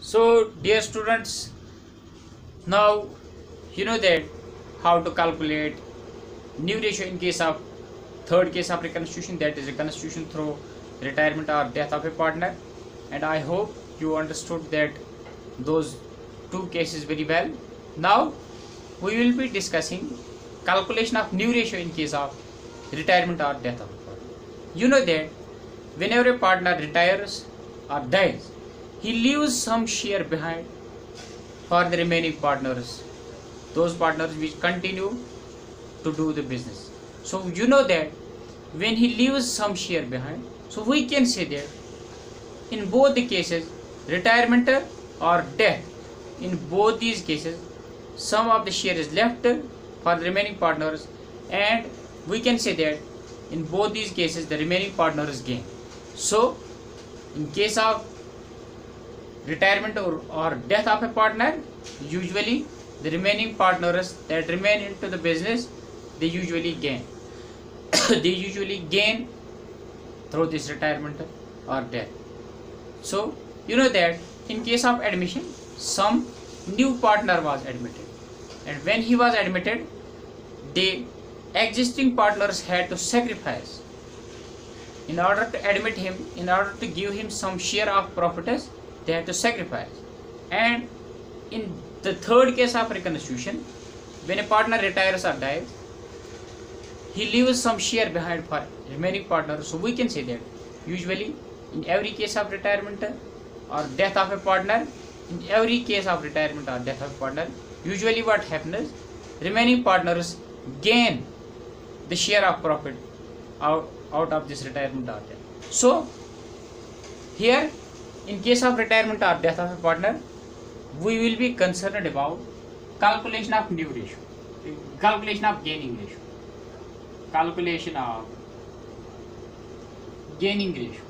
So, dear students, now you know that how to calculate new ratio in case of third case of reconstitution, that is reconstitution through retirement or death of a partner. And I hope you understood that those two cases very well. Now we will be discussing calculation of new ratio in case of retirement or death of a partner. You know that whenever a partner retires or dies, he leaves some share behind for the remaining partners, those partners which continue to do the business. So you know that when he leaves some share behind, so we can say that in both the cases, retirement or death, in both these cases some of the share is left for the remaining partners, and we can say that in both these cases the remaining partners gain. So in case of retirement or death of a partner, usually the remaining partners that remain into the business, they usually gain. They usually gain through this retirement or death. So you know that in case of admission, some new partner was admitted, and when he was admitted, the existing partners had to sacrifice in order to admit him, in order to give him some share of profits. They had to sacrifice. And in the third case of reconstitution, when a partner retires or dies, he leaves some share behind for remaining partners. So we can say that usually in every case of retirement or death of a partner, in every case of retirement or death of a partner, usually what happens is remaining partners gain the share of profit out of this retirement or death. So here, in case of retirement or death of a partner, we will be concerned about calculation of new ratio, calculation of gaining ratio, calculation of gaining ratio.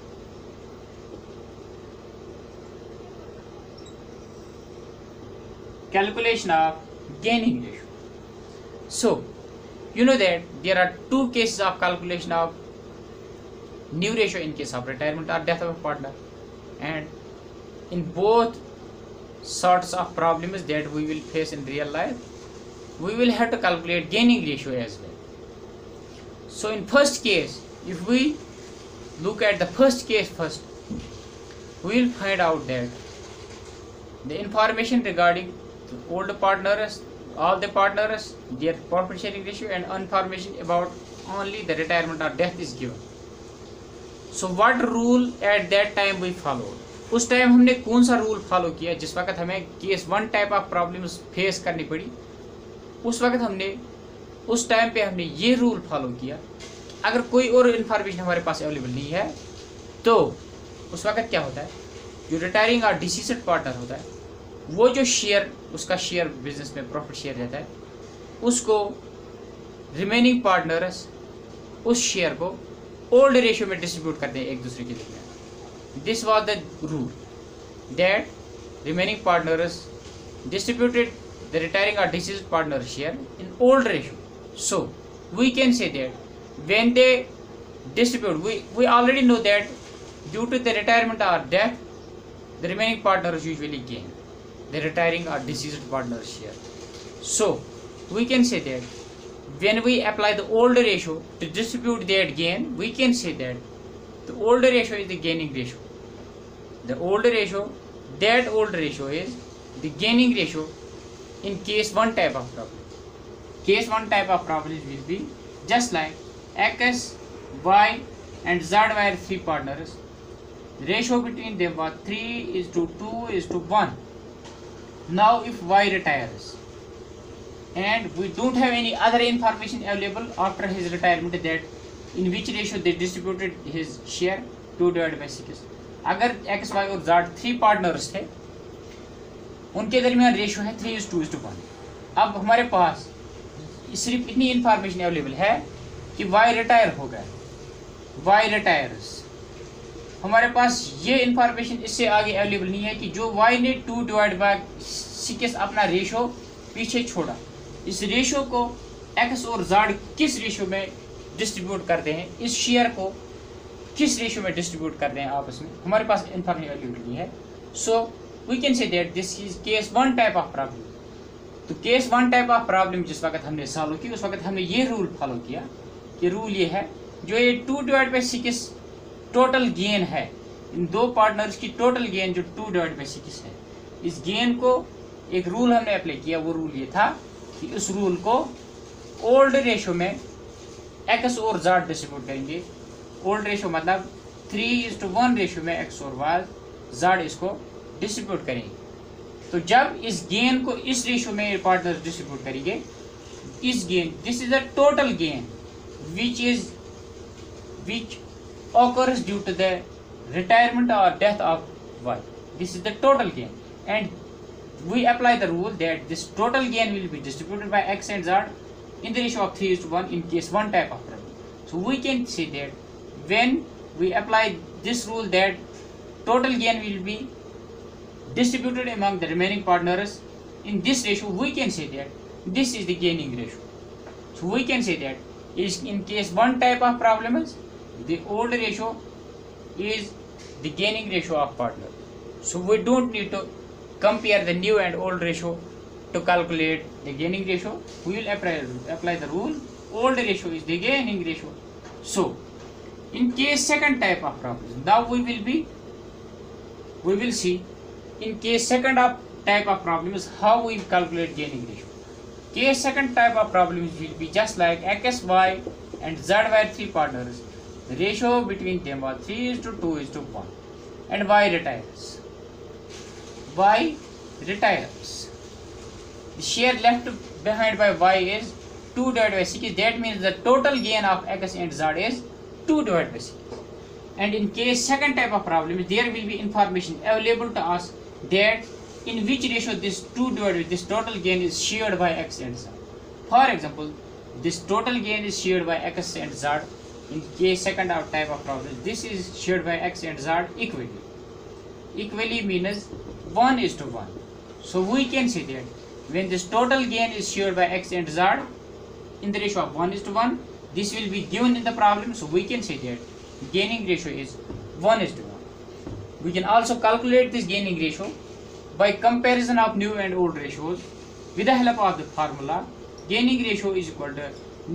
Calculation of gaining ratio. So you know that there are two cases of calculation of new ratio in case of retirement or death of a partner, and in both sorts of problems that we will face in real life, we will have to calculate gaining ratio as well. So in first case, if we look at the first case first, we will find out that the information regarding the old partners, all the partners, their profit sharing ratio, and information about only the retirement or death is given. So what rule at that time we followed? उस time हमने कौन सा rule follow किया जिस वक्त हमें case one type of problems face करनी पड़ी? उस वक्त हमने उस टाइम पे हमने ये रूल फॉलो किया, अगर कोई और इन्फॉर्मेशन हमारे पास अवेलेबल नहीं है तो उस वक्त क्या होता है, जो रिटायरिंग और डिसीजड पार्टनर होता है, वो जो शेयर, उसका शेयर बिजनेस में प्रॉफिट शेयर रहता है, उसको रिमेनिंग पार्टनर्स उस शेयर को ओल्ड रेशियो में डिस्ट्रीब्यूट करते हैं एक दूसरे के लिए. This was the rule that remaining partners distributed the retiring or deceased partner share in old ratio. So we can say that when they distribute, we already know that due to the retirement or death, the remaining partners usually gain the retiring or deceased partner share. So we can say that when we apply the old ratio to distribute that gain, we can say that the old ratio is the gaining ratio. The old ratio, that old ratio is the gaining ratio in case one type of problem. Case one type of problem will be just like X, Y and Z were three partners. The ratio between them was 3:2:1. Now if Y retires and we don't have any other information available after his retirement that in which ratio they distributed his share, 2/6. अगर X, Y और Z three partners थे, उनके दरमियान ratio है 3:2:1. अब हमारे पास सिर्फ इतनी इंफॉर्मेशन अवेलेबल है कि Y रिटायर हो गया, Y रिटायर्स. हमारे पास ये इंफॉर्मेशन इससे आगे अवेलेबल नहीं है कि जो Y ने 2/6 अपना रेशियो पीछे छोड़ा, इस रेशियो को X और Z किस रेशियो में डिस्ट्रीब्यूट करते हैं, इस शेयर को किस रेशियो में डिस्ट्रीब्यूट कर रहे हैं आपस में, हमारे पास इंफॉर्मेशन अवेलेबल नहीं है. So we can say that this is case 1 type of problem. तो केस 1 टाइप ऑफ प्रॉब्लम जिस वक्त हमने सॉल्व की उस वक्त हमने ये रूल फॉलो किया कि रूल ये है, जो ये 2/6 टोटल गेन है, इन दो पार्टनर्स की टोटल गेन जो 2/6 है, इस गेन को एक रूल हमने अप्लाई किया। वो रूल ये था कि इस रूल को ओल्ड रेशो में एक्स और ज़ेड डिस्ट्रीब्यूट करेंगे। ओल्ड रेशो मतलब 3:1 रेशो में एक्स और वाई ज़ेड इसको डिस्ट्रीब्यूट करेंगे। तो जब इस गेन को इस रेशो में पार्टनर डिस्ट्रीब्यूट करेंगे, इस gain, this is the total gain which occurs due to the retirement or death of Y. This is the total gain, and we apply the rule that this total gain will be distributed by X and Z in the ratio of 3:1 in case 1 type of problem. So we can say that when we apply this rule that total gain will be distributed among the remaining partners in this ratio, we can say that this is the gaining ratio. So we can say that is in case 1 type of problem is the old ratio is the gaining ratio of partner. So we don't need to compare the new and old ratio to calculate the gaining ratio. We will apply the rule old ratio is the gaining ratio. So in case second type of problem, now we will see in case second type of problem is how we calculate gaining ratio. Case second type of problem will be just like X, Y and Z were 3 partners. The ratio between them was 3:2:1 and Y retires. The share left behind by Y is 2/6. That means the total gain of X and Z is 2/6. And in case second type of problem, there will be information available to us that in which ratio this this total gain is shared by X and Z. For example, this total gain is shared by X and Z. In case second type of problem, this is shared by X and Z equally. Equally means 1:1. So we can say that when this total gain is shared by X and Z in the ratio of 1:1, this will be given in the problem. So we can say that gaining ratio is 1:1. We can also calculate this gaining ratio by comparison of new and old ratios with the help of the formula. Gaining ratio is equal to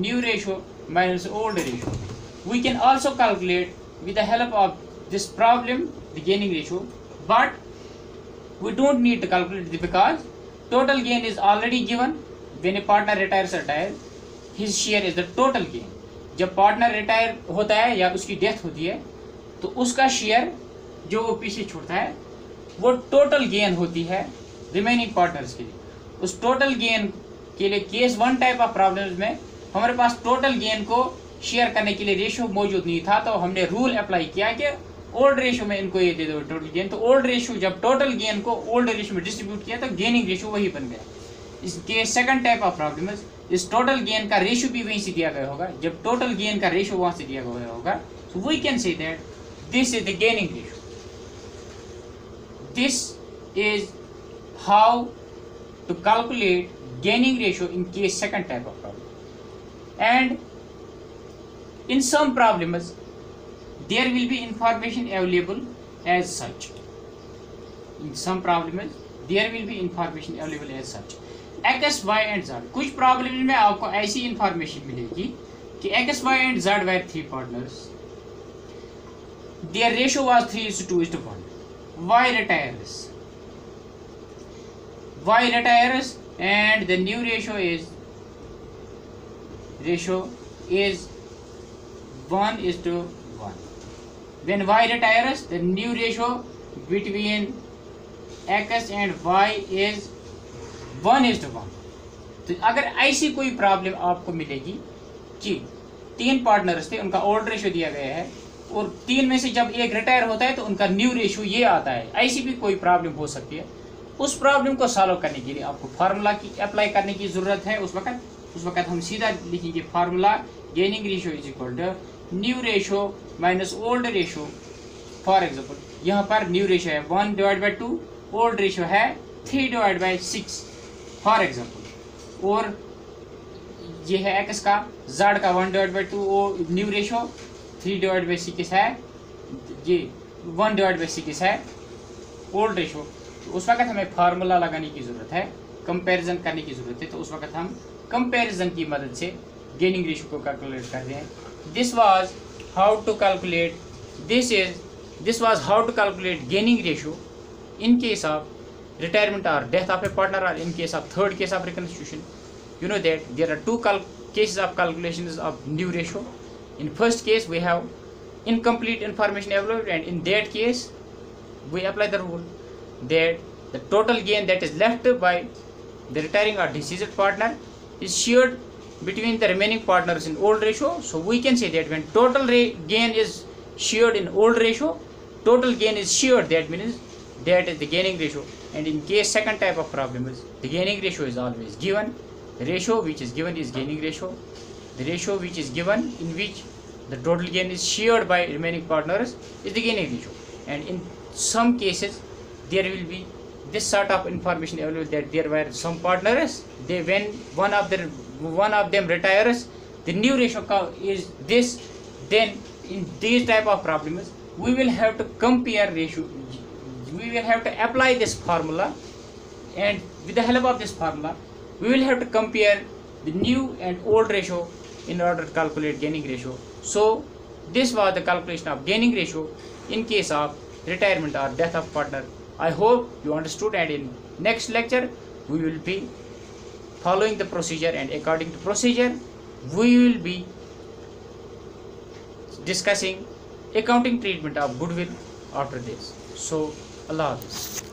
new ratio minus old ratio. We can also calculate with the help of this problem the gaining ratio, but we don't need to calculate it because total gain is already given. When a partner retires, his share is the total gain. जब partner retire होता है या उसकी death होती है तो उसका share जो वो पीछे छोड़ता है वो टोटल गेन होती है रिमेनिंग पार्टनर्स के लिए। उस टोटल गेन के लिए केस 1 टाइप ऑफ प्रॉब्लम्स में हमारे पास टोटल गेन को शेयर करने के लिए रेशियो मौजूद नहीं था, तो हमने रूल अप्लाई किया कि ओल्ड रेशियो में इनको ये दे दो टोटल गेन। तो ओल्ड रेशियो जब टोटल गेन को ओल्ड रेशियो में डिस्ट्रीब्यूट किया तो गेनिंग रेशियो वही बन गया। इसके सेकंड टाइप ऑफ प्रॉब्लम इस टोटल गेन का रेशियो भी वहीं से दिया गया होगा। जब टोटल गेन का रेशियो वहां से दिया गया होगा, so we can say that this is the gaining ratio. This is how to calculate gaining ratio in case second type of problem. And in some problems there will be information available as such. In some problems there will be information available as such. X, Y and Z. कुछ problem में आपको ऐसी information मिलेगी कि X, Y and Z were 3 partners. Their ratio was 3:2:1. Y retires. And the new ratio is 1:1. When Y retires, the new ratio between X and Y is 1:1. तो अगर ऐसी कोई प्रॉब्लम आपको मिलेगी कि 3 पार्टनर्स थे, उनका ओल्ड रेशियो दिया गया है और 3 में से जब एक रिटायर होता है तो उनका न्यू रेशियो ये आता है, ऐसी भी कोई प्रॉब्लम हो सकती है। उस प्रॉब्लम को सॉल्व करने के लिए आपको फार्मूला की अप्लाई करने की जरूरत है। उस वक्त हम सीधा लिखेंगे formula gaining ratio is equal to new ratio minus old ratio. For example यहाँ पर न्यू रेशियो है 1/2, ओल्ड रेशियो है 3/6 फॉर एग्जांपल, और ये है एक्स का, जेड का 1/2 और न्यू रेशियो 3/6 है, ये 1/6 है ओल्ड रेशियो। तो उस वक्त हमें फार्मूला लगाने की ज़रूरत है, कंपैरिजन करने की ज़रूरत है। तो उस वक्त हम कंपैरिजन की मदद से गेनिंग रेशियो को कैलकुलेट करते हैं। This was how to calculate this was how to calculate gaining ratio in case of retirement or death of a partner, or in case of third case of reconstitution. You know that there are two cases of calculations of new ratio. In first case we have incomplete information available, and in that case we apply the rule that the total gain that is left by the retiring or deceased partner is shared between the remaining partners in old ratio. So we can say that when total gain is shared in old ratio, total gain is shared, that means that is the gaining ratio. And in case second type of problem is the gaining ratio is always given. The ratio which is given is gaining ratio. The ratio which is given in which the total gain is shared by remaining partners is the gaining ratio. And in some cases there will be this sort of information available that there were some partners, they when one of them retires, the new ratio is this. Then in these type of problems we will have to compare ratio. We will have to apply this formula, and with the help of this formula we will have to compare the new and old ratio in order to calculate gaining ratio. So this was the calculation of gaining ratio in case of retirement or death of partner. I hope you understood, and in next lecture we will be following the procedure, and according to procedure we will be discussing accounting treatment of goodwill after this. So Allah Hafiz.